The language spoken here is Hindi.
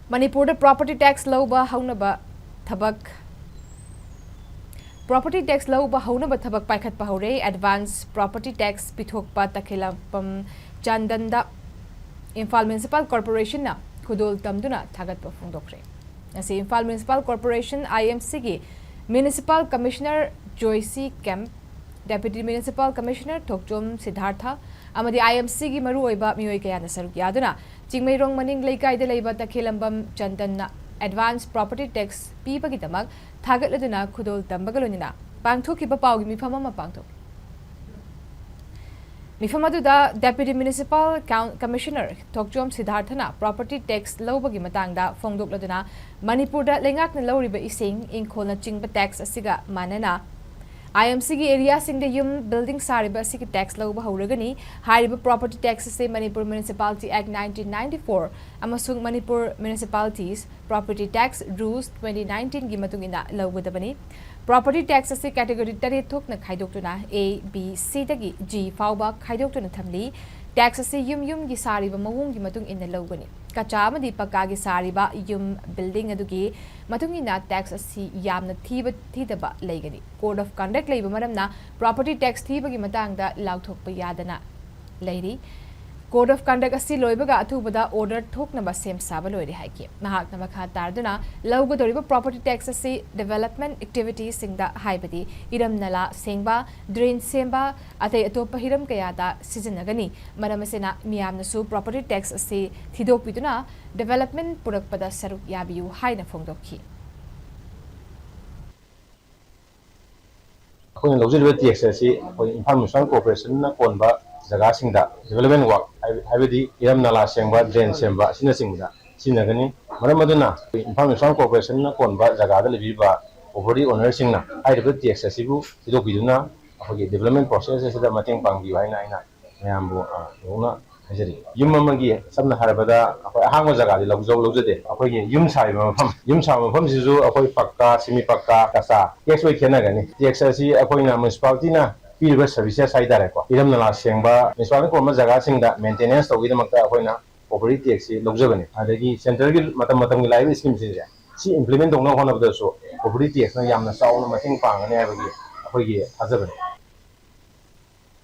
Manipur property tax louba haunaba thabak property tax louba haunaba thabak paikhat pahore advance property tax pithokpa takhilampam chandanda Imphal Municipal Corporation na khudol tamduna thagatpa phongdokre asi Imphal Municipal Corporation IMC gi Municipal Commissioner Joyce Kemp Deputy Municipal Commissioner Thokjom Siddhartha amadi IMC gi maru oiba mioi kaya na saruk yaduna Chingmairong maning laikai de leiba takhilambam chandanna advance property tax pibagi damak thagatladuna khudol tambagalonina pangthokiba pawgi mifam ama pangthok mifam aduda Deputy Municipal Commissioner Thokjom Siddharthana property tax loubagi matangda phongdokladuna Manipur da lengakna leiriba esing engkhol naching-bada tax asiga manana IMC की एरिया सिंगदे युम बिल्डिंग सारिबा सिकी टैक्स लौबा houragani हारिबा प्रॉपर्टी टैक्स से मणिपुर म्युनिसिपैलिटी एक्ट 1994 अमसुंग Manipur municipalities property tax rules 2019 की मतुंगिना लौगदबनी प्रॉपर्टी टैक्स से कैटेगरी 3 थोकना खाइदोक्तुना A B C दगी G फाउबा खाइदोक्तुना थमली टैक्स से युम की सारिबा मवुंग की मतुंग इन लौगनी कच्चा मदी पक्का की सारिबा युम बिल्डिंग अदुगी मतुंगिना टैक्स असि यामना थीदबा लेगनी कोड ऑफ कंडक्ट लेबा मरमना प्रॉपर्टी टैक्स थीबगी मतंगदा लाउथोकपा यादना लेरी कोड ऑफ कंडक्ट असि लोइबगा अथुबदा ऑर्डर थोकनबा सेम साबा लोइरे हाइके महाकना मखा तारदना लौगदोरिबा प्रॉपर्टी टैक्स असि डेवलपमेंट एक्टिविटीज सिंगदा हाइबदी इरम नला सेंगबा ड्रेन सेंबा अतै अतोप हिरम कयादा सिजनगनी मरमसेना मियामनसु प्रॉपर्टी टैक्स असि थिदोकपिदुना डेवलपमेंट पुरकपदा सरुक याबियु हाइना फोंगदोखी अखोइन लौजरिबा टैक्स असि अखोइ इम्फाल म्युनिसिपल कॉर्पोरेशन ना कोनबा जगह सिंगदा डेवलपमेंट वर्क हाइबदी इरम नाला सेंबा ड्रेन सेंबा सिना सिंगदा सिनगनी मरम मदुना इम्फाल म्युनिसिपल कॉर्पोरेशन ना कोनबा जगह दा लेबिबा ओवरदी ओनर सिंगना हाइरिबा टैक्स असिबु थिदोकपिदुना अखोइ डेवलपमेंट प्रोसेस असिदा मतेंग पांगबि हाइना आइना मयामबु लोना हाजरी युम अमगी सबना हारबदा अखोइ अहांग जगह दि लौजदे अखोइ युम साइबा मफम सिजु अखोइ पक्का सिमी पक्का कसा टैक्स वे खेनागनी टैक्स असि अखोइना म्युनिसिपैलिटी ना पीरिबा सर्विसेस हाइदारेको इरम नला सेंबा म्युनिसिपल कोमा जगह सिंगदा मेंटेनेंस तौगिदमक्ता अखोइना प्रॉपर्टी टैक्स लौजबनी अदगी सेंट्रल की मतम की लाइव स्कीम से इम्प्लीमेंट तौना होनबदसु प्रॉपर्टी टैक्स ना यामना चाउना मतेंग पांगने हाइबगी अखोइगी थाजबनी